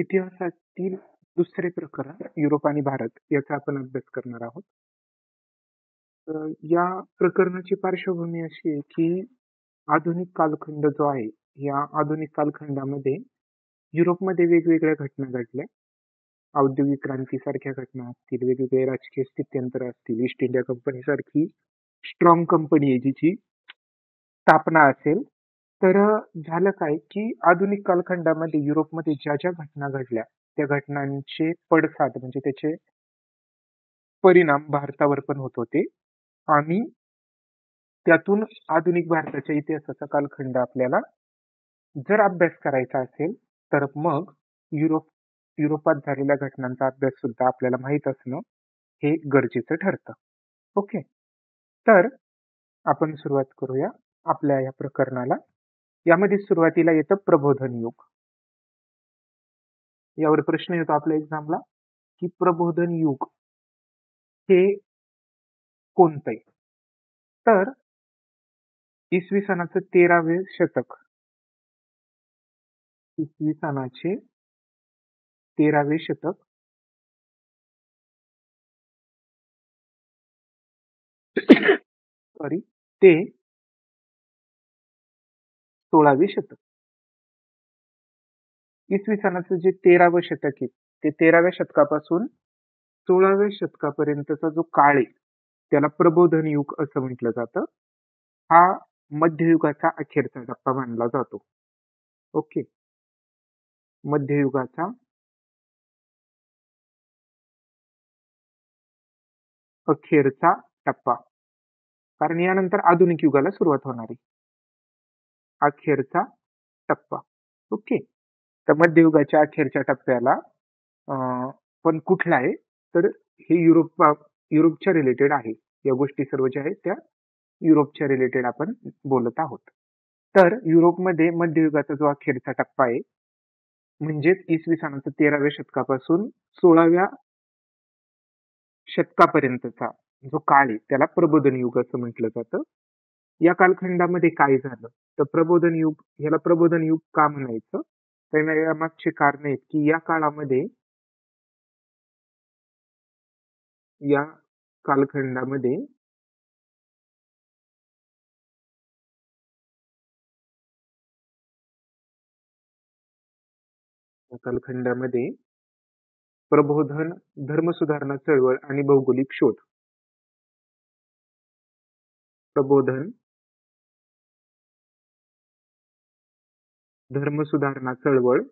इतिहासातील दुसरे प्रकरण युरोप आणि भारत याचा आपण अभ्यास करणार आहोत. या प्रकरणाची पार्श्वभूमी अशी आहे की आधुनिक कालखंड जो आहे, या आधुनिक कालखंडामध्ये युरोपमध्ये वेगवेगळ्या घटना घडल्या. औद्योगिक क्रांतीसारख्या घटना असतील, वेगवेगळे राजकीय स्थित्यंतर असतील, ईस्ट इंडिया कंपनी सारखी स्ट्रॉंग कंपनी आहे जिची स्थापना असेल. तर झालं काय की आधुनिक कालखंडामध्ये युरोपमध्ये ज्या ज्या घटना घडल्या त्या घटनांचे पडसाद म्हणजे त्याचे परिणाम भारतावर पण होत होते आणि त्यातून आधुनिक भारताच्या इतिहासाचा कालखंड आपल्याला जर अभ्यास करायचा असेल तर मग युरोपात झालेल्या घटनांचा अभ्यास सुद्धा आपल्याला माहित असणं हे गरजेचं ठरतं. ओके, तर आपण सुरुवात करूया आपल्या या प्रकरणाला. यामध्ये सुरुवातीला येतं प्रबोधन युग. यावर प्रश्न येतो आपल्या एक्झामला की प्रबोधन युग हे कोणतं आहे? तर इसवी सनाचं 13वे शतक, इसवी सनाचे 13वे शतक सॉरी ते 16वे शतक. इसवी सनाचं जे 13वं शतक आहे ते 13व्या शतकापासून 16व्या शतकापर्यंतचा जो काळ आहे त्याला प्रबोधन युग असं म्हटलं जातं. हा मध्ययुगाचा अखेरचा टप्पा मानला जातो. ओके, मध्ययुगाचा अखेरचा टप्पा, कारण यानंतर आधुनिक युगाला सुरुवात होणार आहे. अखेरचा टप्पा. ओके, तर मध्ययुगाच्या अखेरच्या टप्प्याला पण कुठला आहे तर हे युरोपच्या रिलेटेड आहे. या गोष्टी सर्व ज्या आहेत त्या युरोपच्या रिलेटेड आपण बोलत आहोत. तर युरोपमध्ये मध्ययुगाचा जो अखेरचा टप्पा आहे म्हणजेच इसवी सनाचं 13व्या शतकापासून 16व्या शतकापर्यंतचा जो काळ आहे त्याला प्रबोधन युग असं म्हटलं जातं. या कालखंडामध्ये काय झालं तर प्रबोधन युग, याला प्रबोधन युग का म्हणायचं तर यामागचे कारण आहेत की या काळामध्ये या कालखंडामध्ये प्रबोधन, धर्मसुधारणा चळवळ आणि भौगोलिक शोध. प्रबोधन, धर्मसुधारणा चळवळ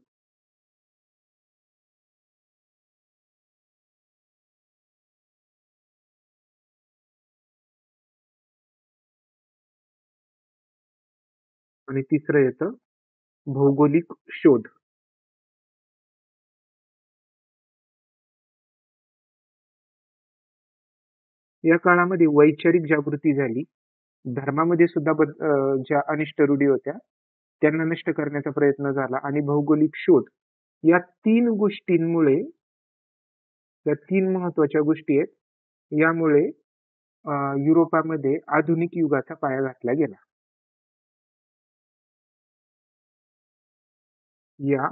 आणि तिसरं येतं भौगोलिक शोध. या काळामध्ये वैचारिक जागृती झाली, धर्मामध्ये सुद्धा ज्या अनिष्ट रूढी होत्या त्यांना नष्ट करण्याचा प्रयत्न झाला आणि भौगोलिक शोध या 3 गोष्टींमुळे, या 3 महत्वाच्या गोष्टी आहेत, यामुळे युरोपामध्ये आधुनिक युगाचा पाया घातला गेला. या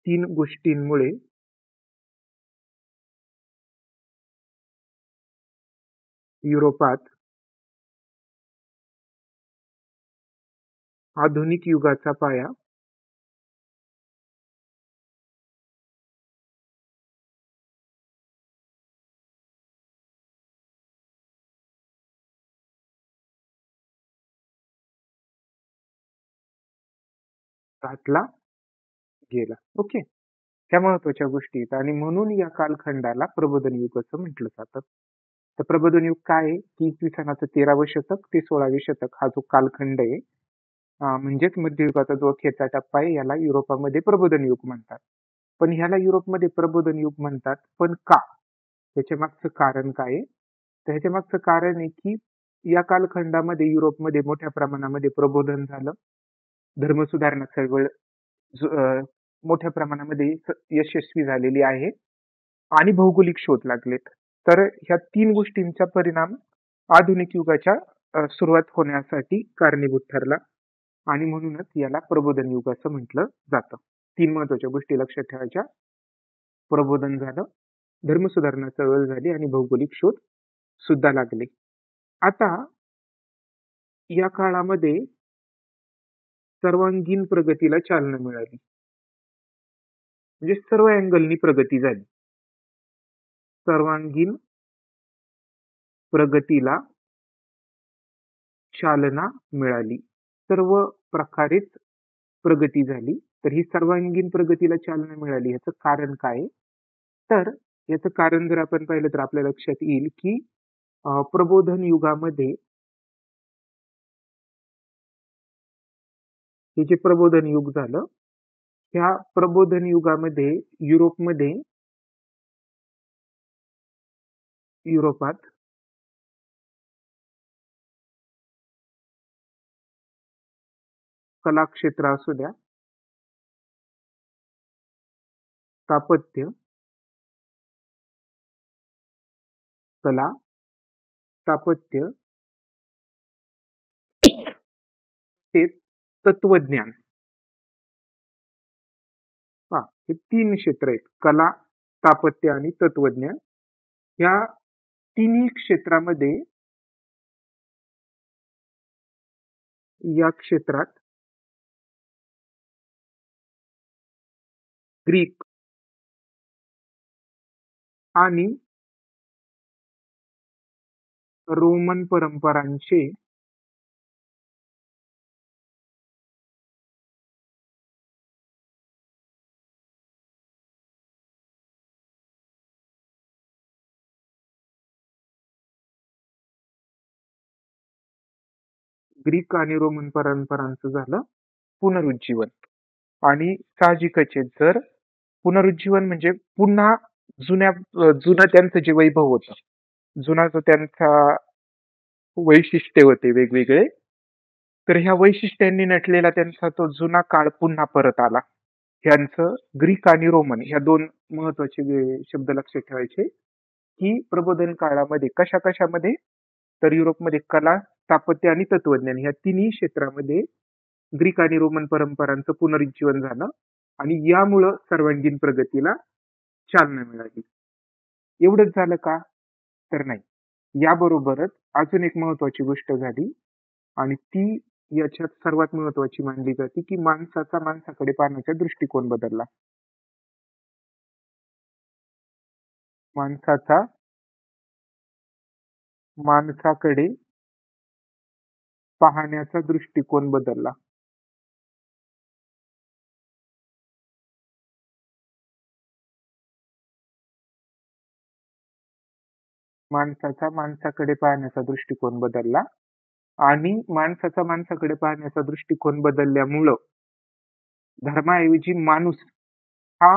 3 गोष्टींमुळे युरोपात आधुनिक युगाचा पाया घातला गेला. ओके, ह्या महत्वाच्या गोष्टी आहेत आणि म्हणून या कालखंडाला प्रबोधन युग असं म्हटलं जातं. तर प्रबोधन युग काय आहे की इसवी सनाचं 13वं शतक ते 16वे शतक हा जो कालखंड आहे म्हणजेच मध्ययुगाचा जो अखेरचा टप्पा आहे याला युरोपामध्ये प्रबोधन युग म्हणतात. पण ह्याला युरोपमध्ये प्रबोधन युग म्हणतात पण का, त्याच्या मागचं कारण काय आहे तर ह्याच्या मागचं कारण आहे की या कालखंडामध्ये युरोपमध्ये मोठ्या प्रमाणामध्ये प्रबोधन झालं, धर्मसुधारणा चळवळ मोठ्या प्रमाणामध्ये यशस्वी झालेली आहे आणि भौगोलिक शोध लागलेत. तर ह्या 3 गोष्टींचा परिणाम आधुनिक युगाच्या सुरुवात होण्यासाठी कारणीभूत ठरला आणि म्हणूनच याला प्रबोधन युग असं म्हटलं जातं. तीन महत्वाच्या गोष्टी लक्षात ठेवायच्या. प्रबोधन झालं, धर्मसुधारणा चळवळ झाली आणि भौगोलिक शोध सुद्धा लागले. आता या काळामध्ये सर्वांगीण प्रगतीला चालना मिळाली. म्हणजे सर्व अँगलनी प्रगती झाली. सर्वांगीण प्रगतीला चालना मिळाली. सर्व प्रकारेच प्रगती झाली. तर ही सर्वांगीण प्रगतीला चालना मिळाली ह्याचं कारण काय? तर याचं कारण जर आपण पाहिलं तर आपल्या लक्षात येईल की प्रबोधन युगामध्ये हे जे प्रबोधन युग झालं, ह्या प्रबोधन युगामध्ये युरोपात कला क्षेत्र असू द्या, स्थापत्य, कला, स्थापत्य, ते तत्वज्ञान, हे तीन क्षेत्र आहेत. कला, स्थापत्य आणि तत्वज्ञान. या तिन्ही क्षेत्रामध्ये या क्षेत्रात ग्रीक आणि रोमन परंपरांचे ग्रीक आणि रोमन परंपरांचं झालं पुनरुज्जीवन. आणि साहजिकच आहे, जर पुनरुज्जीवन म्हणजे पुन्हा जुनं त्यांचं जे वैभव होतं, जुना जो त्यांचा वैशिष्ट्य होते वेगवेगळे, तर ह्या वैशिष्ट्यांनी नटलेला त्यांचा तो जुना काळ पुन्हा परत आला. ह्यांचं ग्रीक आणि रोमन ह्या दोन महत्वाचे शब्द लक्षात ठेवायचे की प्रबोधन काळामध्ये कशामध्ये, तर युरोपमध्ये कला, स्थापत्य आणि तत्वज्ञान ह्या तिन्ही क्षेत्रामध्ये ग्रीक आणि रोमन परंपरांचं पुनरुज्जीवन झालं आणि यामुळं सर्वांगीण प्रगतीला चालना मिळाली. एवढंच झालं का? तर नाही. याबरोबरच अजून एक महत्वाची गोष्ट झाली आणि ती याच्यात सर्वात महत्वाची मानली जाते की माणसाचा माणसाकडे पाहण्याचा दृष्टिकोन बदलला. माणसाचा माणसाकडे पाहण्याचा दृष्टिकोन बदलला. माणसाचा माणसाकडे पाहण्याचा दृष्टिकोन बदलला आणि माणसाचा माणसाकडे पाहण्याचा दृष्टिकोन बदलल्यामुळं धर्माऐवजी माणूस हा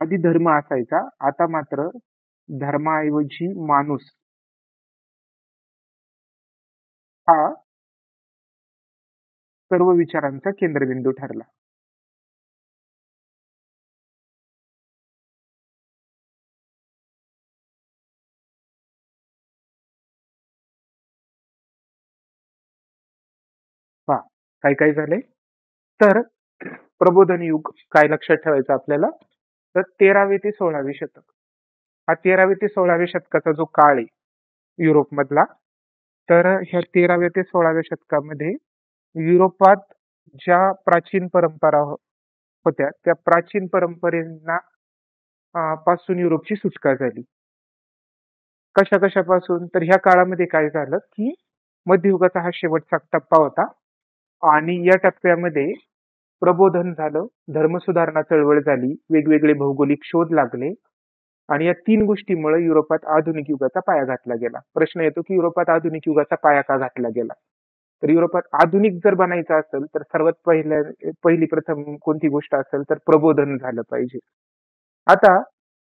आधी धर्म असायचा, आता मात्र धर्माऐवजी माणूस हा सर्व विचारांचा केंद्रबिंदू ठरला. काय काय झाले? तर प्रबोधन युग काय लक्षात ठेवायचं आपल्याला, तर 13वे ते 16वे शतक हा 13वे ते 16वे शतकाचा जो काळ आहे युरोपमधला, तर ह्या 13व्या ते 16व्या शतकामध्ये युरोपात ज्या प्राचीन परंपरा होत्या त्या प्राचीन परंपरेंना पासून युरोपची सुटका झाली. कशापासून? तर ह्या काळामध्ये काय झालं की मध्ययुगाचा हा शेवटचा टप्पा होता आणि या टप्प्यामध्ये प्रबोधन झालं, धर्मसुधारणा चळवळ झाली, वेगवेगळे भौगोलिक शोध लागले आणि या तीन गोष्टीमुळे युरोपात आधुनिक युगाचा पाया घातला गेला. प्रश्न येतो की युरोपात आधुनिक युगाचा पाया का घातला गेला? तर युरोपात आधुनिक जर बनायचं असेल तर सर्वात पहिली प्रथम कोणती गोष्ट असेल तर प्रबोधन झालं पाहिजे. आता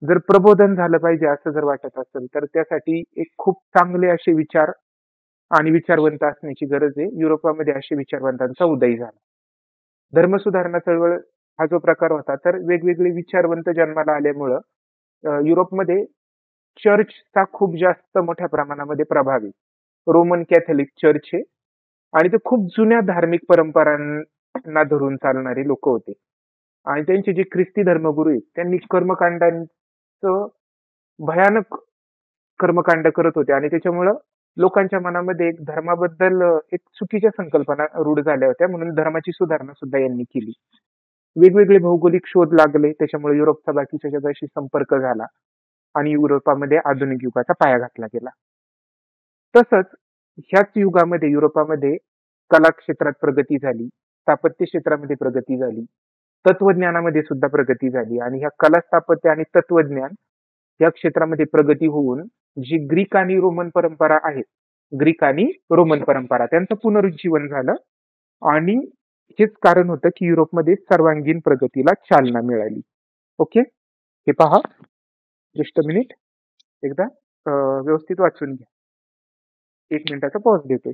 जर प्रबोधन झालं पाहिजे असं जर वाटत असेल तर त्यासाठी एक खूप चांगले असे विचार आणि विचारवंत असण्याची गरज आहे. युरोपामध्ये असे विचारवंतांचा उदय झाला. धर्मसुधारणा चळवळ हा जो प्रकार होता तर वेगवेगळे विचारवंत जन्माला आल्यामुळं युरोपमध्ये चर्चचा खूप जास्त मोठ्या प्रमाणामध्ये प्रभाव आहे. रोमन कॅथलिक चर्च आहे आणि ते खूप जुन्या धार्मिक ना धरून चालणारे लोक होते आणि त्यांचे जे ख्रिस्ती धर्मगुरू आहेत त्यांनी कर्मकांडांचं भयानक कर्मकांड करत होते आणि त्याच्यामुळं लोकांच्या मनामध्ये एक धर्माबद्दल एक चुकीच्या संकल्पना रूढ झाल्या होत्या म्हणून धर्माची सुधारणा सुद्धा यांनी केली. वेगवेगळे भौगोलिक शोध लागले त्याच्यामुळे युरोपचा बाकीच्या जगाशी संपर्क झाला आणि युरोपामध्ये आधुनिक युगाचा पाया घातला गेला. तसंच ह्याच युगामध्ये युरोपामध्ये कला क्षेत्रात प्रगती झाली, स्थापत्य क्षेत्रामध्ये प्रगती झाली, तत्वज्ञानामध्ये सुद्धा प्रगती झाली आणि ह्या कला स्थापत्य आणि तत्वज्ञान या क्षेत्रामध्ये प्रगती होऊन जी ग्रीक आणि रोमन परंपरा आहे, ग्रीक आणि रोमन परंपरा त्यांचं पुनरुज्जीवन झालं आणि हेच कारण होतं की युरोपमध्ये सर्वांगीण प्रगतीला चालना मिळाली. ओके, हे पहा, जस्ट अ मिनिट, एकदा व्यवस्थित वाचून घ्या. 1 मिनिटाचा पॉज देतोय.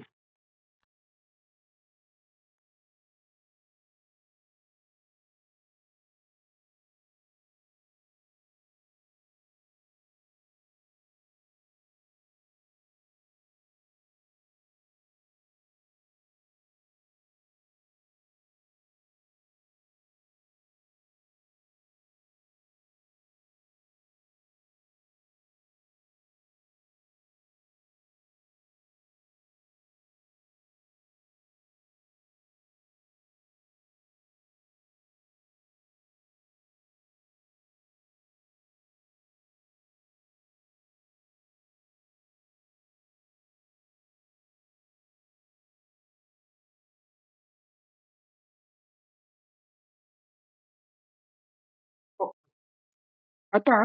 आता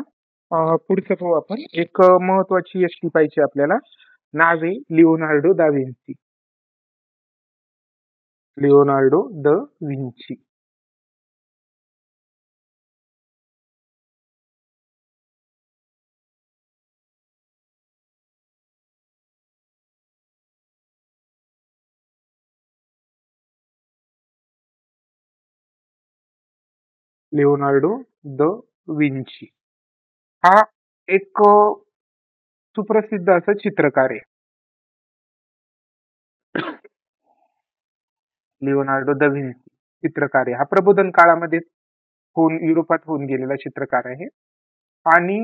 पुढचं पाहू आपण. एक महत्वाची व्यक्ती पाहिजे आपल्याला. नाव आहे लिओनार्डो दा Vincy. Leonardo the Vincy. Leonardo the Vincy हा एक सुप्रसिद्ध असं चित्रकार आहे. लिओनार्डो द विन्सी चित्रकार आहे. हा प्रबोधन काळामध्ये युरोपात होऊन गेलेला चित्रकार आहे आणि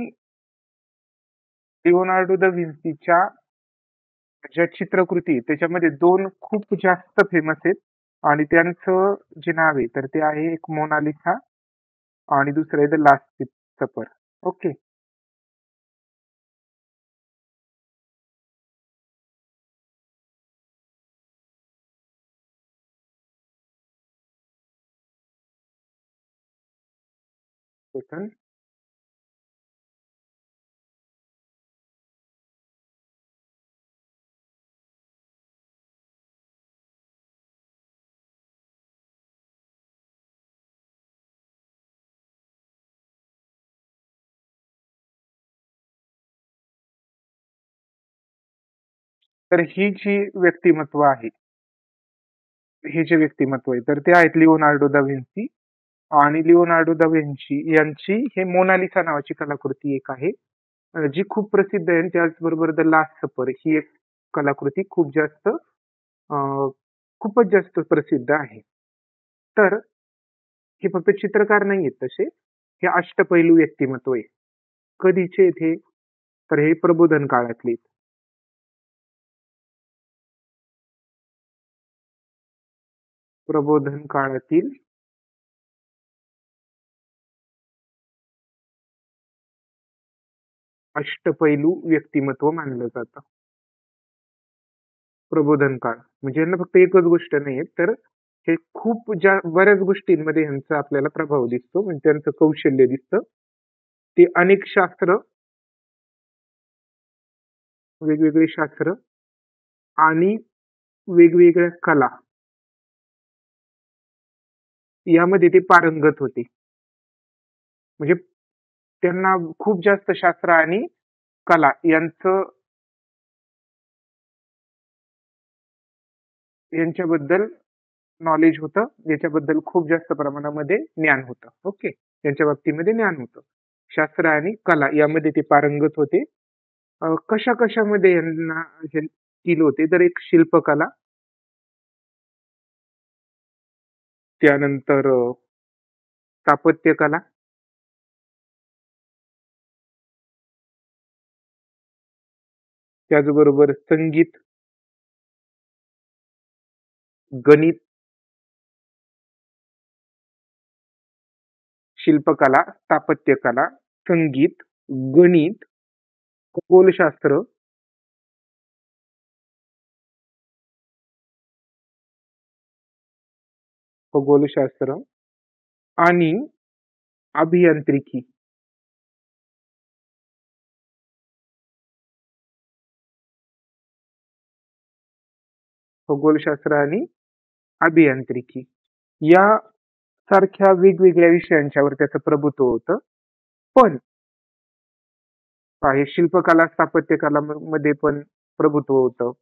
लिओनार्डो द विन्सीच्या ज्या चित्रकृती आहेत, त्याच्यामध्ये 2 खूप जास्त फेमस आहेत आणि त्यांचं जे नाव आहे तर ते आहे एक मोनालिसा आणि दुसरं आहे द लास्ट सपर. ओके. सेकंड. तर ही जी व्यक्तिमत्व आहे, हे जे व्यक्तिमत्व आहे तर ते आहेत लिओनार्डो दा विन्सी आणि लिओनार्डो दा विन्सी यांची हे मोनालिसा नावाची कलाकृती एक आहे जी खूप प्रसिद्ध आहे. त्याचबरोबर द लास्ट सपर ही एक कलाकृती खूपच जास्त प्रसिद्ध आहे. तर हे फक्त चित्रकार नाही आहेत तसे, हे अष्टपैलू व्यक्तिमत्व आहे. कधीचे आहेत हे? तर हे प्रबोधन काळातले आहेत. प्रबोधन काळातील अष्टपैलू व्यक्तिमत्व मानलं जातं. प्रबोधन काळ म्हणजे यांना फक्त एकच गोष्ट नाही तर हे खूप बऱ्याच गोष्टींमध्ये यांचा आपल्याला प्रभाव दिसतो म्हणजे त्यांचं कौशल्य दिसतं. ते अनेक शास्त्र, वेगवेगळे शास्त्र आणि वेगवेगळ्या कला यामध्ये ते पारंगत होते. म्हणजे त्यांना खूप जास्त शास्त्र आणि कला यांच्याबद्दल नॉलेज होतं, याच्याबद्दल खूप जास्त प्रमाणामध्ये ज्ञान होतं. ओके, त्यांच्या बाबतीमध्ये ज्ञान होतं. शास्त्र आणि कला यामध्ये ते पारंगत होते. कशा कशामध्ये यांना हे केलं होते तर एक शिल्पकला, त्यानंतर स्थापत्यकला, त्याचबरोबर संगीत, गणित, शिल्पकला, स्थापत्यकला, संगीत, गणित, खगोलशास्त्र, खगोलशास्त्र आणि अभियांत्रिकी. खगोलशास्त्र आणि अभियांत्रिकी या सारख्या वेगवेगळ्या विषयांच्यावर त्याचं प्रभुत्व होतं. पण हे शिल्पकला, स्थापत्यकला मध्ये पण प्रभुत्व होतं.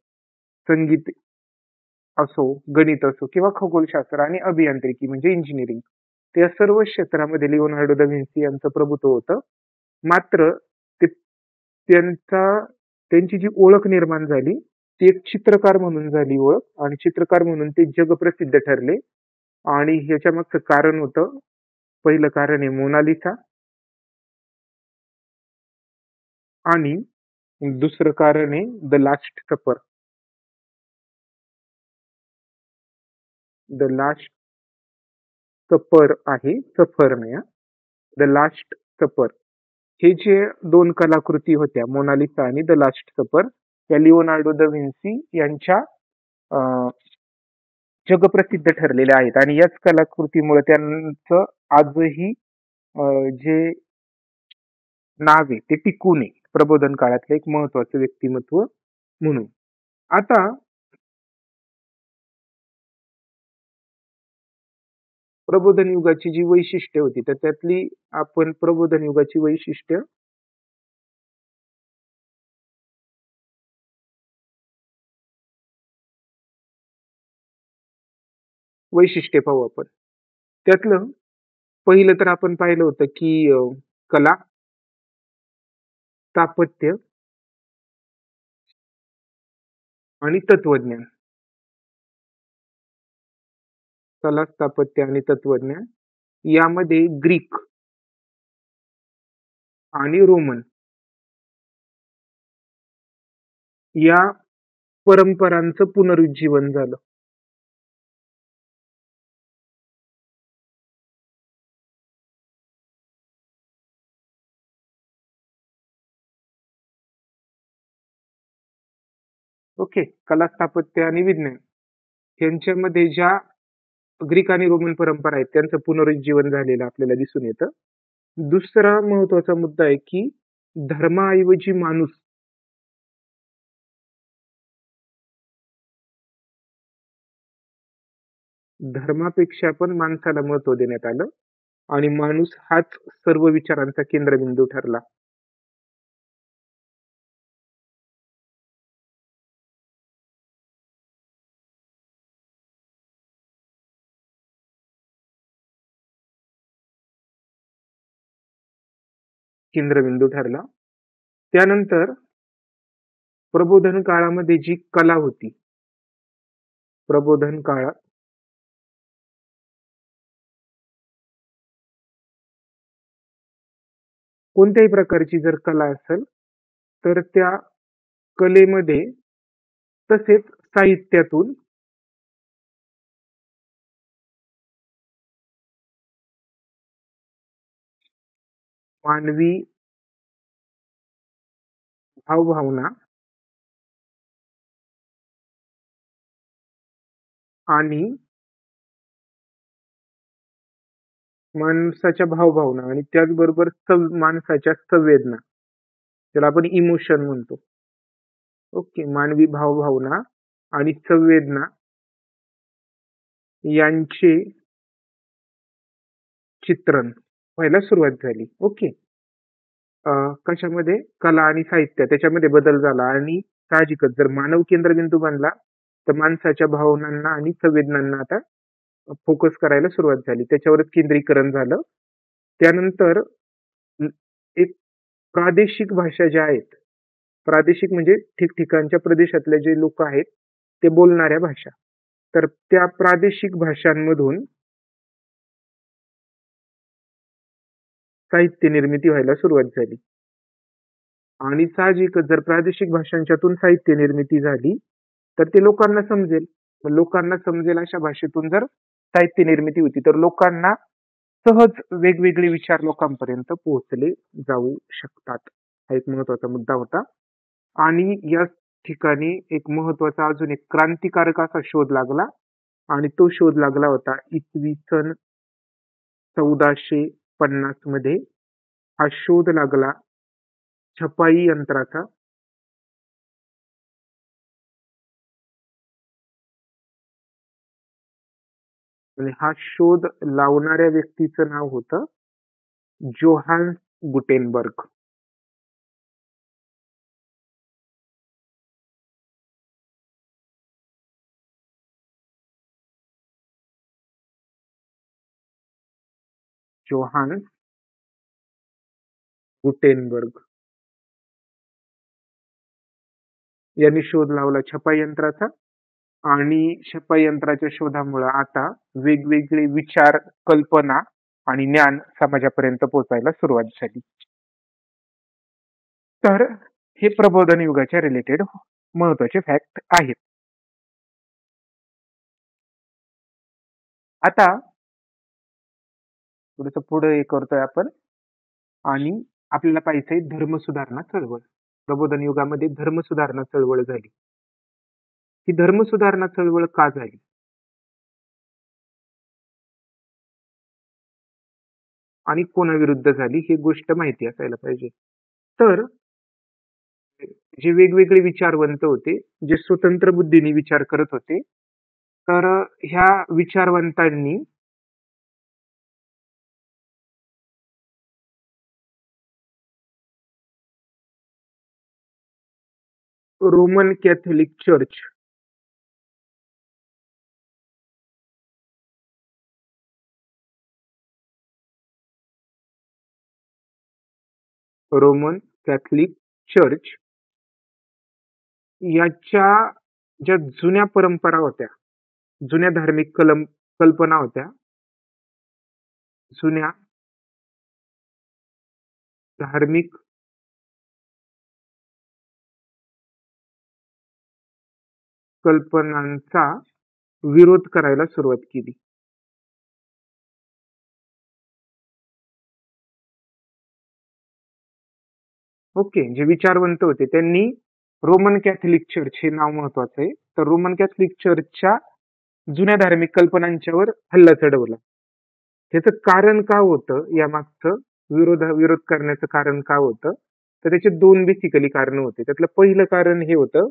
संगीत असो, गणित असो किंवा खगोलशास्त्र आणि अभियांत्रिकी म्हणजे इंजिनिअरिंग, त्या सर्व क्षेत्रामध्ये लिओनार्डो दा व्हिन्सी यांचं प्रभुत्व होतं. मात्र ते त्यांची जी ओळख निर्माण झाली ती एक चित्रकार म्हणून झाली ओळख, आणि चित्रकार म्हणून ते जगप्रसिद्ध ठरले. आणि ह्याच्या मागचं कारण होतं, पहिलं कारण आहे मोनालिसा, आणि दुसरं कारण आहे द लास्ट सफर. द लास्ट सफर आहे, सफर नाही, द लास्ट सफर. हे जे दोन कलाकृती होत्या, मोनालिसा आणि द लास्ट सफर, त्या लिओनार्डो दा व्हिन्सी यांच्या जगप्रसिद्ध ठरलेल्या आहेत. आणि याच कलाकृतीमुळे त्यांचं आजही जे नाव आहे ते टिकून आहे, प्रबोधन काळातलं एक महत्वाचं व्यक्तिमत्व म्हणून. आता प्रबोधन युगाची जी वैशिष्ट्ये होती तर त्यातली आपण प्रबोधन युगाची वैशिष्ट्ये पाहू आपण. त्यातलं पहिलं तर आपण पाहिलं होतं की कला, स्थापत्य आणि तत्वज्ञान. कला, स्थापत्य आणि तत्वज्ञान यामध्ये ग्रीक आणि रोमन या परंपरांचं पुनरुज्जीवन झालं. ओके, कला, स्थापत्य आणि विज्ञान यांच्यामध्ये ज्या ग्रीक आणि रोमन परंपरा आहेत त्यांचं पुनरुज्जीवन झालेलं आपल्याला दिसून येतं. दुसरा महत्वाचा मुद्दा आहे की धर्माऐवजी माणूस धर्मापेक्षा पण माणसाला महत्व देण्यात आलं, आणि माणूस हाच सर्व विचारांचा केंद्रबिंदू ठरला. केंद्रबिंदू ठरला. त्यानंतर प्रबोधन काळामध्ये जी कला होती, प्रबोधन काळात कोणत्याही प्रकारची जर कला असेल तर त्या कलेमध्ये तसेच साहित्यातून मानवी भावभावना आणि माणसाच्या भावभावना आणि त्याचबरोबर माणसाच्या संवेदना, ज्याला आपण इमोशन म्हणतो. ओके, मानवी भावभावना आणि संवेदना यांचे चित्रण व्हायला सुरुवात झाली. ओके, कशामध्ये? कला आणि साहित्य, त्याच्यामध्ये बदल झाला. आणि साहजिकच जर मानव केंद्रबिंदू बनला तर माणसाच्या भावनांना आणि संवेदनांना आता फोकस करायला सुरुवात झाली, त्याच्यावरच केंद्रीकरण झालं. त्यानंतर एक प्रादेशिक भाषा ज्या आहेत, प्रादेशिक म्हणजे ठिकठिकाणच्या प्रदेशातले जे लोक आहेत ते बोलणाऱ्या भाषा, तर त्या प्रादेशिक भाषांमधून साहित्य निर्मिती व्हायला सुरुवात झाली. आणि साहजिकच जर प्रादेशिक भाषांच्यातून साहित्य निर्मिती झाली, तर ते लोकांना समजेल. मग लोकांना समजेल अशा भाषेतून जर साहित्य निर्मिती होती, तर लोकांना सहज वेगवेगळे विचार लोकांपर्यंत पोहोचले जाऊ शकतात. हा एक महत्वाचा मुद्दा होता. आणि या ठिकाणी एक महत्वाचा अजून एक क्रांतिकारक असा शोध लागला आणि तो शोध लागला होता इसवी सन 1450 मध्ये. हा शोध लागला छपाई यंत्राचा. आणि हा शोध लावणाऱ्या व्यक्तीचं नाव होतं जोहान्स गुटेनबर्ग. जोहान्स गुटेनबर्ग यांनी शोध लावला छपाई यंत्राचा. आणि छपाई यंत्राच्या शोधामुळे आता वेगवेगळे विचार, कल्पना आणि ज्ञान समाजापर्यंत पोहोचायला सुरुवात झाली. तर हे प्रबोधन युगाच्या रिलेटेड महत्वाचे फॅक्ट आहेत. आता थोडस पुढे हे करतोय आपण. आणि आपल्याला पाहिजे धर्म सुधारणा चळवळ. प्रबोधन युगामध्ये धर्म सुधारणा चळवळ झाली. ही धर्म सुधारणा चळवळ का झाली? आणि कोणाविरुद्ध झाली ही गोष्ट माहिती असायला पाहिजे. तर जे वेगवेगळे विचारवंत होते, जे स्वतंत्र बुद्धीने विचार करत होते, तर ह्या विचारवंतांनी Roman Catholic church Roman Catholic church याच्या ज्या जुन्या परंपरा होत्या, जुन्या धार्मिक कल्पना होत्या, जुन्या धार्मिक कल्पनांचा विरोध करायला सुरुवात केली. ओके. जे विचारवंत होते त्यांनी रोमन कॅथलिक चर्च हे नाव महत्वाचं आहे. तर रोमन कॅथलिक चर्चच्या जुन्या धार्मिक कल्पनांच्यावर हल्ला चढवला. त्याचं कारण काय होतं, यामागचं विरोध करण्याचं कारण काय होतं? तर त्याचे दोन बेसिकली कारण होते. त्यातलं पहिलं कारण हे होतं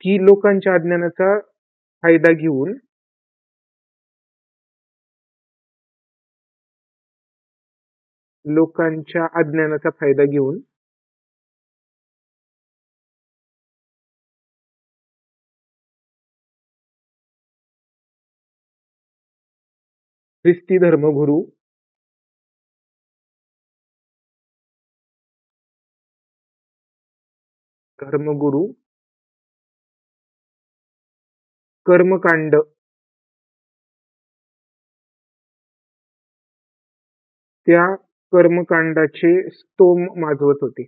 की लोकांच्या अज्ञानाचा फायदा घेऊन लोकांच्या अज्ञानाचा फायदा घेऊन ख्रिस्ती धर्मगुरू कर्मकांड त्या कर्मकांडाचे स्तोम माजवत होते.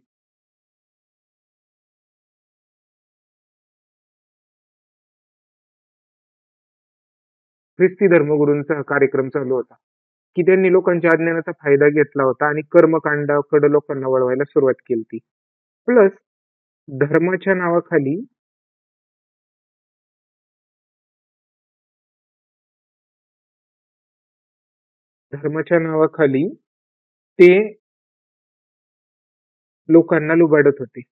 ख्रिस्ती धर्मगुरूंचा कार्यक्रम चालू होता की त्यांनी लोकांच्या अज्ञानाचा फायदा घेतला होता आणि कर्मकांडाकडे लोकांना वळवायला सुरुवात केली. प्लस धर्माच्या नावाखाली ते लोकांना लुबाडत होते.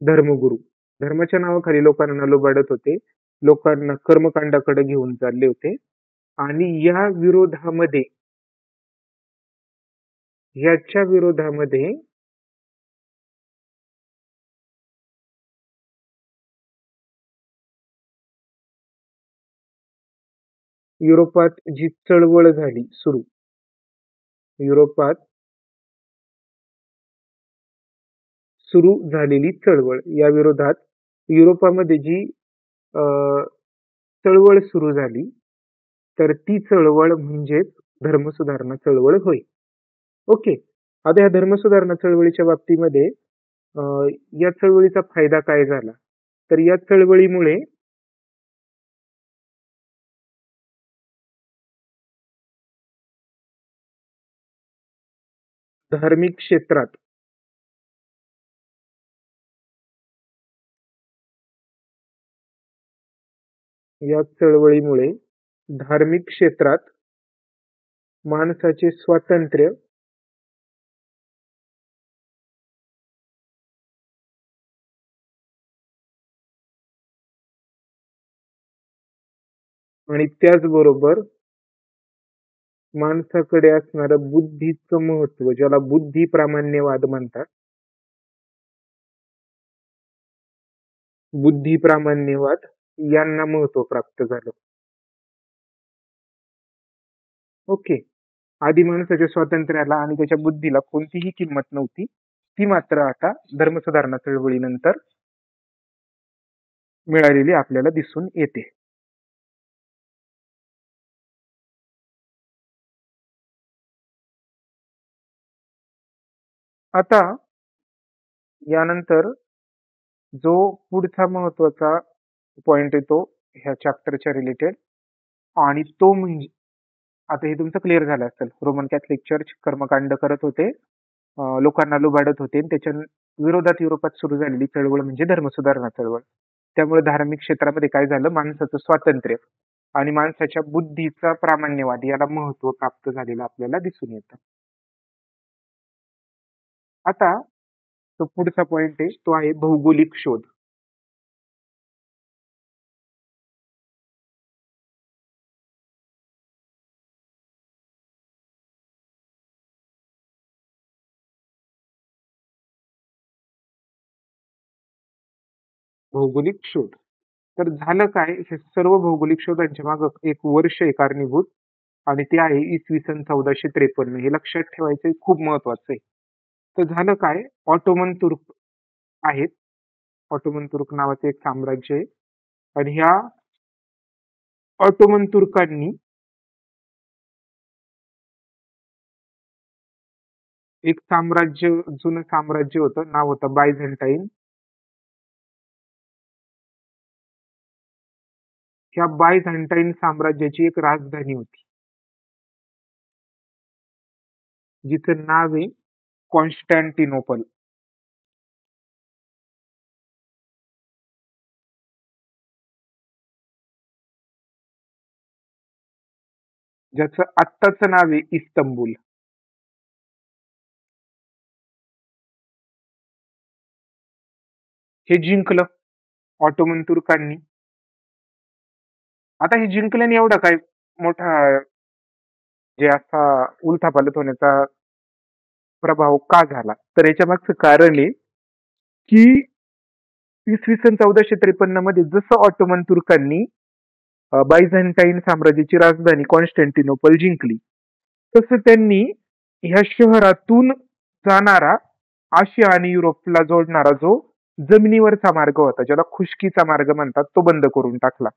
धर्मगुरू धर्माच्या नावाखाली लोकांना लुबाडत होते, लोकांना कर्मकांडाकडे घेऊन चालले होते. आणि याच्या विरोधामध्ये युरोपात जी चळवळ झाली युरोपात सुरू झालेली चळवळ, या विरोधात युरोपामध्ये जी अ, चळवळ सुरू झाली, तर ती चळवळ म्हणजेच धर्मसुधारणा चळवळ होय. ओके. आता या धर्मसुधारणा चळवळीच्या बाबतीमध्ये अ, या चळवळीचा फायदा काय झाला? तर या चळवळीमुळे धार्मिक क्षेत्रात या चळवळीमुळे धार्मिक क्षेत्रात माणसाचे स्वातंत्र्य आणि त्याचबरोबर माणसाकडे असणारं बुद्धीचं महत्त्व, ज्याला बुद्धी प्रामाण्यवाद म्हणतात, बुद्धी प्रामाण्यवाद यांना महत्त्व प्राप्त झालं. ओके. आधी माणसाच्या स्वातंत्र्याला आणि त्याच्या बुद्धीला कोणतीही किंमत नव्हती. ती मात्र आता धर्मसुधारणा चळवळीनंतर मिळालेली आपल्याला दिसून येते. आता यानंतर जो पुढचा महत्त्वाचा पॉइंट येतो ह्या चॅप्टरच्या रिलेटेड, आणि तो म्हणजे आता हे तुमचं क्लिअर झालं असेल. रोमन कॅथलिक चर्च कर्मकांड करत होते, लोकांना लुबाडत होते, आणि त्याच्या विरोधात युरोपात सुरू झालेली चळवळ म्हणजे धर्मसुधारणा चळवळ. त्यामुळे धार्मिक क्षेत्रामध्ये काय झालं, माणसाचं स्वातंत्र्य आणि माणसाच्या बुद्धीचा प्रामाण्यवाद याला महत्त्व प्राप्त झालेलं आपल्याला दिसून येतं. आता तो पुढचा पॉइंट आहे, तो आहे भौगोलिक शोध. भौगोलिक शोध. तर झालं काय, हे सर्व भौगोलिक शोधांच्या मागे एक वर्ष आहे कारणीभूत, आणि ते आहे इसवी सन 1453. हे लक्षात ठेवायचं खूप महत्वाचं आहे. तर झालं काय, ऑटोमन तुर्क आहेत. ऑटोमन तुर्क नावाचे एक साम्राज्य आहे, आणि ह्या ऑटोमन तुर्कांनी एक साम्राज्य, जुनं साम्राज्य होतं, नाव होतं बायझंटाईन. ह्या बायझंटाईन साम्राज्याची एक राजधानी होती, जिचं नाव आहे कॉन्स्टॅन्टिनोपल. ज्याचं आत्ताचं नाव आहे इस्तंबूल. हे जिंकलं ऑटोमन तुर्कांनी. आता हे जिंकल्याने एवढा काय मोठा जे असा उलथापालथ होण्याचा प्रभाव का झाला, तर याच्या मागचं कारण आहे की इसवी सन 1453 मध्ये जसं ऑटोमन तुर्कांनी बायझंटाईन साम्राज्याची राजधानी कॉन्स्टॅन्टिनोपल जिंकली, तसं त्यांनी ह्या शहरातून जाणारा आशिया आणि युरोपला जोडणारा जो जमिनीवरचा मार्ग होता, ज्याला खुष्कीचा मार्ग म्हणतात, तो बंद करून टाकला.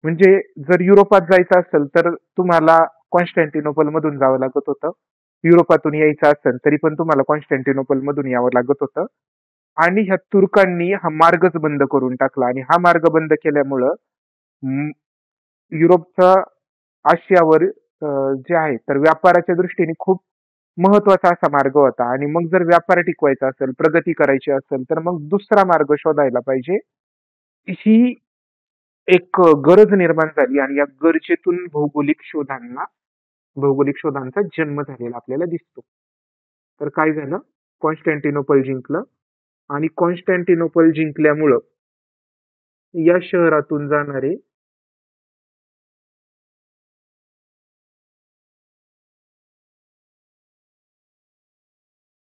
म्हणजे जर युरोपात जायचं असेल तर तुम्हाला कॉन्स्टॅन्टिनोपल मधून जावं लागत होतं. युरोपातून यायचं असेल तरी पण तुम्हाला कॉन्स्टॅन्टिनोपल मधून यावं लागत होतं. आणि ह्या तुर्कांनी हा मार्गच बंद करून टाकला, आणि हा मार्ग बंद केल्यामुळं युरोपचा आशियावर जे आहे तर व्यापाराच्या दृष्टीने खूप महत्वाचा असा मार्ग होता. आणि मग जर व्यापार टिकवायचा असेल, प्रगती करायची असेल, तर मग दुसरा मार्ग शोधायला पाहिजे, ही एक गरज निर्माण झाली. आणि या गरजेतून भौगोलिक शोधांचा जन्म झालेला आपल्याला दिसतो. तर काय झालं, कॉन्स्टॅन्टिनोपल जिंकलं, आणि कॉन्स्टॅन्टिनोपल जिंकल्यामुळं या शहरातून जाणारे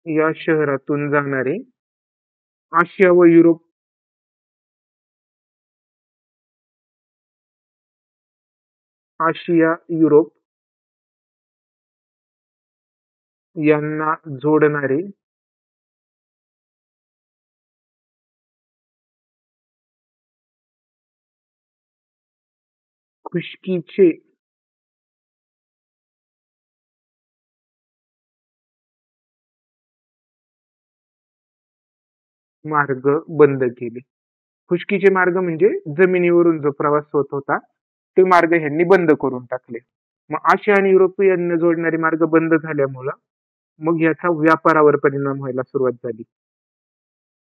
या शहरातून जाणारे आशिया व युरोप आशिया युरोप यांना जोडणारे खुशकीचे मार्ग बंद केले. खुशकीचे मार्ग म्हणजे जमिनीवरून जो प्रवास होत होता ते मार्ग ह्यांनी बंद करून टाकले. मग आशिया आणि युरोपियन जोडणारे मार्ग बंद झाल्यामुळं मग याचा व्यापारावर परिणाम व्हायला सुरुवात झाली.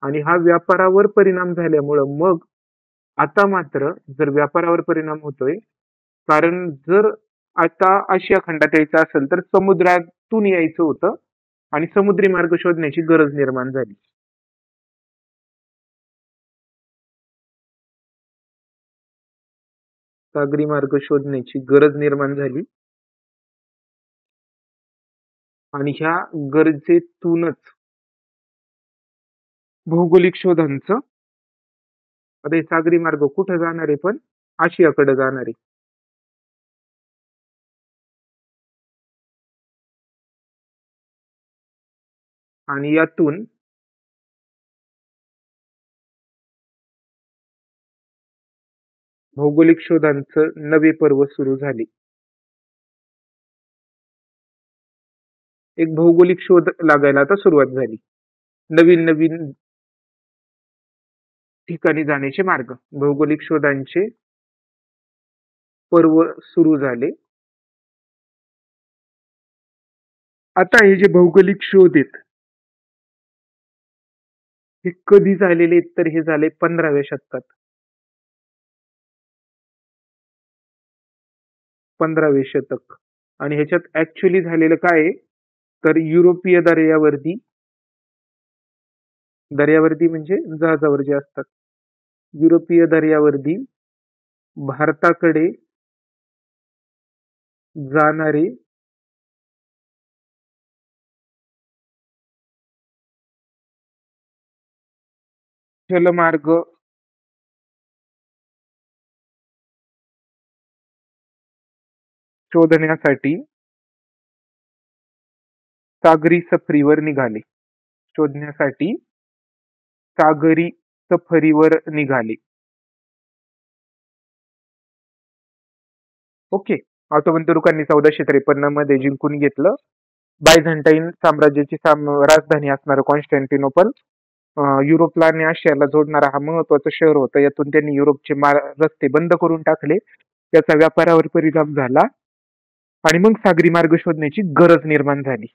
आणि हा व्यापारावर परिणाम झाल्यामुळं मग आता मात्र जर व्यापारावर परिणाम होतोय, कारण जर आता आशिया खंडात यायचं असेल तर समुद्रातून यायचं होतं आणि समुद्री मार्ग शोधण्याची गरज निर्माण झाली. सागरी मार्ग शोधण्याची गरज निर्माण झाली आणि ह्या गरजेतूनच भौगोलिक शोधांचं आता हे सागरी मार्ग कुठं जाणार आहे पण आशियाकडे जाणार आहे. आणि यातून भौगोलिक शोधांचं नवे पर्व सुरू झाले. एक भौगोलिक शोध लागायला आता सुरुवात झाली. नवीन नवीन ठिकाणी जाण्याचे मार्ग भौगोलिक शोधांचे पर्व सुरू झाले. आता हे जे भौगोलिक शोध आहेत हे कधी झालेले आहेत तर हे झाले 15व्या शतकात. 15वे शतक. आणि ह्याच्यात ऍक्च्युली झालेलं काय आहे तर युरोपीय दर्यावर्दी म्हणजे जहाजावर जे असतात युरोपीय दर्यावर्दी भारताकडे जाणारे जलमार्ग शोधण्यासाठी सागरी सफरीवर निघाले. शोधण्यासाठी सागरी सफरीवर निघाले. ओके. ऑटोमन तुर्कांनी 1453 मध्ये जिंकून घेतलं. बायझंटाईन साम्राज्याची राजधानी असणारं कॉन्स्टँटिनोपल युरोपला आणि आशियाला जोडणारा हा महत्वाचं शहर होतं. यातून त्यांनी युरोपचे रस्ते बंद करून टाकले. त्याचा व्यापारावर परिणाम झाला आणि मग सागरी मार्ग शोधण्याची गरज निर्माण झाली.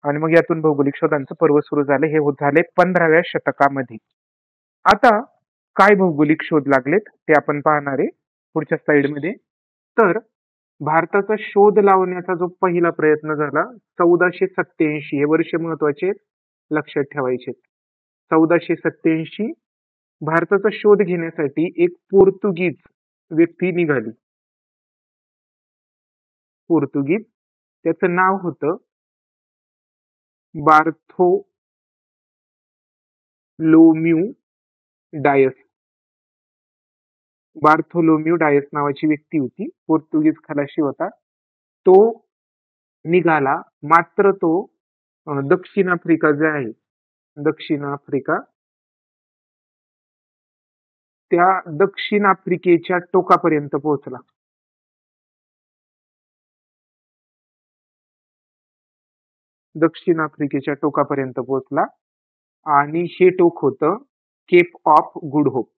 आणि मग यातून भौगोलिक शोधांचं पर्व सुरू झाले. हे झाले 15व्या शतकामध्ये. आता काय भौगोलिक शोध लागलेत ते आपण पाहणार आहे पुढच्या स्लाइडमध्ये. तर भारताचा शोध लावण्याचा जो पहिला प्रयत्न झाला 1487, हे वर्ष महत्वाचे लक्षात ठेवायचे. 1487 भारताचा शोध घेण्यासाठी एक पोर्तुगीज व्यक्ती निघाली. पोर्तुगीज, त्याचं नाव होतं बार्थोलोम्यू डायस. बार्थोलोम्यू डायस नावाची व्यक्ती होती, पोर्तुगीज खलाशी होता. तो निघाला, मात्र तो दक्षिण आफ्रिका जे आहे, दक्षिण आफ्रिका, त्या दक्षिण आफ्रिकेच्या टोकापर्यंत पोहोचला. दक्षिण आफ्रिकेच्या टोकापर्यंत पोहोचला आणि हे टोक होतं केप ऑफ गुड होप.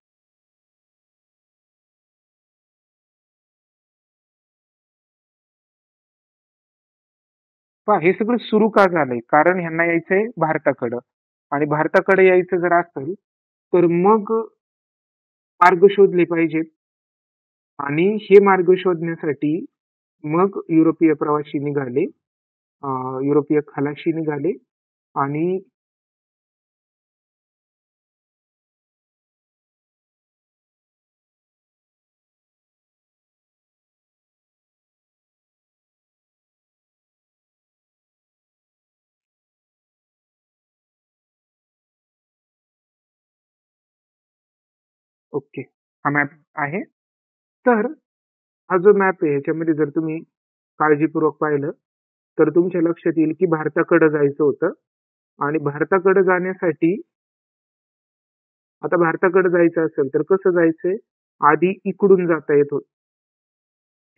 हे सगळं सुरू का झालंय कारण ह्यांना यायचंय भारताकडं आणि भारताकडे यायचं जर असेल तर मग मार्ग शोधले पाहिजेत आणि हे मार्ग शोधण्यासाठी मग युरोपीय प्रवासी निघाले, युरोपीय खलाशी निघाले आणि ओके, हा मॅप आहे. तर हा जो मॅप आहे ह्याच्यामध्ये जर तुम्ही काळजीपूर्वक पाहिलं तर तुमच्या लक्षात येईल की भारताकडे जायचं होतं आणि भारताकडे जाण्यासाठी आता भारताकडे जायचं असेल तर कसं जायचंय, आधी इकडून जाता येत होत.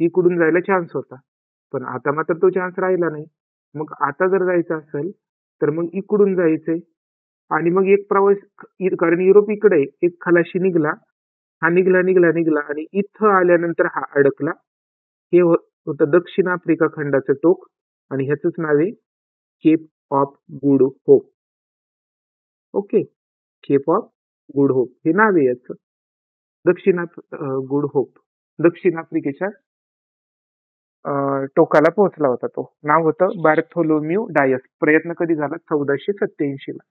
इकडून जायला चान्स होता. पण आता मात्र तो चान्स राहिला नाही. मग आता जर जायचं असेल, तर मग इकडून जायचंय आणि मग एक प्रवास कारण युरोप इकडे आहे. एक खलाशी निघाला, हा निघाला आणि इथं आल्यानंतर हा अडकला. हे होतं दक्षिण आफ्रिका खंडाचं टोक आणि ह्याचंच नाव आहे Cape of Good Hope. Okay. Cape of Good Hope हे नाव आहे याचं. गुड होप दक्षिण आफ्रिकेच्या टोकाला पोहोचला होता तो. नाव होतं बार्थोलोम्यू डायस. प्रयत्न कधी झाला? 1487 ला.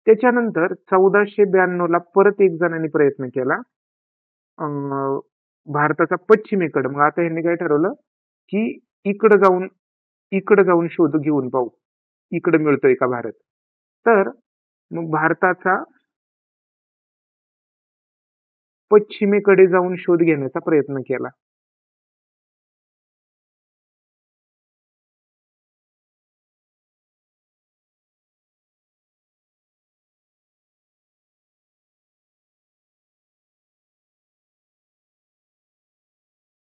त्याच्यानंतर 1492 ला परत एक जणांनी प्रयत्न केला भारताचा पश्चिमेकडं. मग आता यांनी काय ठरवलं की इकडं जाऊन शोध घेऊन पाहू, इकडं मिळतोय का भारत. तर मग भारताचा पश्चिमेकडे जाऊन शोध घेण्याचा प्रयत्न केला.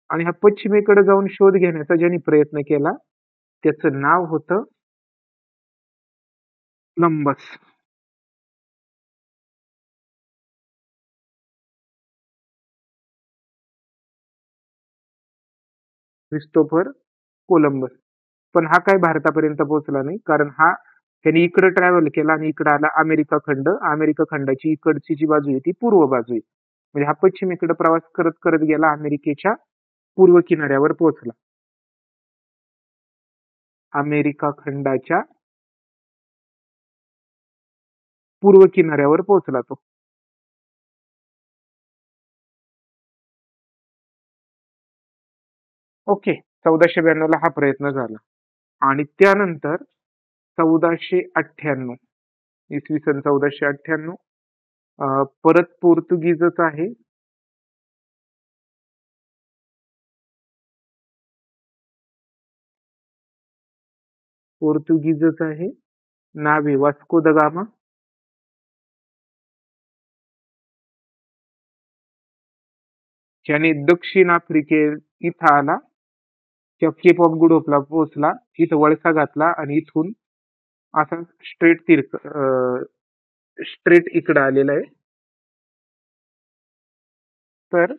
आणि हा पश्चिमेकडे जाऊन शोध घेण्याचा ज्यांनी प्रयत्न केला त्याचं नाव होतं कोलंबस. Christopher Columbus. पण हा काय भारतापर्यंत पोहोचला नाही, कारण हा त्यांनी इकडे ट्रॅव्हल केला आणि इकडे आला अमेरिका खंड. अमेरिका खंडाची इकडची जी बाजू आहे ती पूर्व बाजू आहे. म्हणजे हा पश्चिमेकडे प्रवास करत करत गेला, अमेरिकेच्या पूर्व किनाऱ्यावर पोहोचला. अमेरिका खंडाच्या पूर्व किनाऱ्यावर पोहोचला तो. ओके. 1492 ला हा प्रयत्न झाला आणि त्यानंतर 1498 इसवी सन 1498 परत पोर्तुगीजच आहे. पोर्तुगीजच आहे. नाव आहे वास्को द गामा. ज्याने दक्षिण आफ्रिके इथं आला, केप ऑफ गुड होपला पोहोचला, इथं वळसा घातला आणि इथून असा स्ट्रेट इकडं आलेला आहे. तर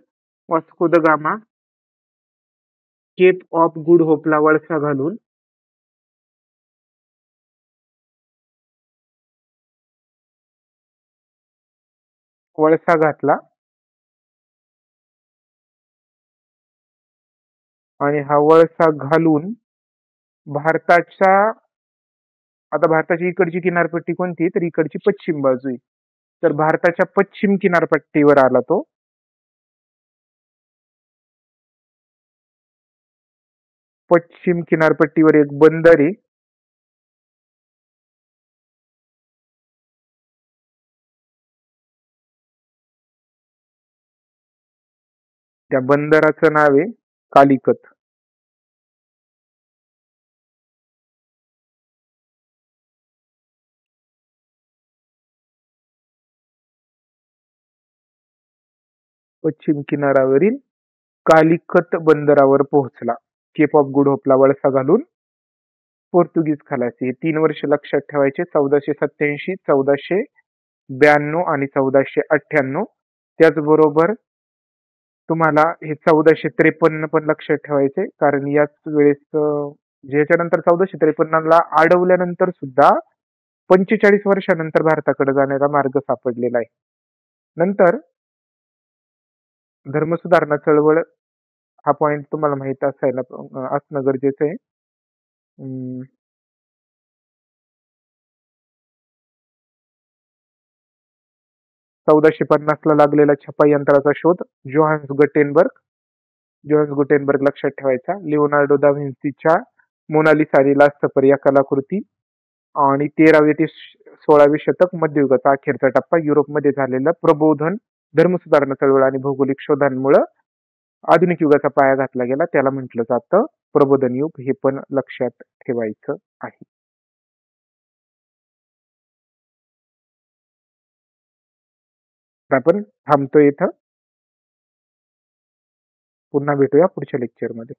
Vasco da Gama Cape of Good होपला वळसा घालून वळसा घातला आणि हा वळसा घालून भारताच्या आता भारताची इकडची किनारपट्टी कोणती? तर इकडची पश्चिम बाजू आहे. तर भारताच्या पश्चिम किनारपट्टीवर आला तो. पश्चिम किनारपट्टीवर एक बंदर आहे. त्या बंदराचं नाव आहे कालिकत. पश्चिम किनाऱ्यावरील कालिकत बंदरावर पोहोचला. केप ऑफ गुड होपला वळसा घालून पोर्तुगीज खलासी. हे 3 वर्ष लक्षात ठेवायचे. 1487, 1492 आणि 1498. त्याचबरोबर तुम्हाला हे 1453 पण लक्षात ठेवायचे, कारण याच वेळेस ज्याच्यानंतर 1453 ला अडवल्यानंतर सुद्धा 45 वर्षानंतर भारताकडे जाण्याचा मार्ग सापडलेला आहे. नंतर धर्मसुधारणा चळवळ हा पॉइंट तुम्हाला माहित असणं गरजेचं आहे. 1450 ला लागलेला छपाई यंत्राचा शोध जोहान्स गुटेनबर्ग लक्षात ठेवायचा. लिओनार्डो दा व्हिन्सीच्या मोनालिसा लास्ट सफर या कलाकृती आणि 13वे ते 16वे शतक मध्ययुगाचा अखेरचा टप्पा. युरोपमध्ये झालेलं प्रबोधन, धर्मसुधारणा चळवळ आणि भौगोलिक शोधांमुळे आधुनिक युगाचा पाया घातला गेला. त्याला म्हटलं जातं प्रबोधन युग. हे पण लक्षात ठेवायचं आहे. आपण थांबतो इथं. पुन्हा भेटूया पुढच्या लेक्चरमध्ये.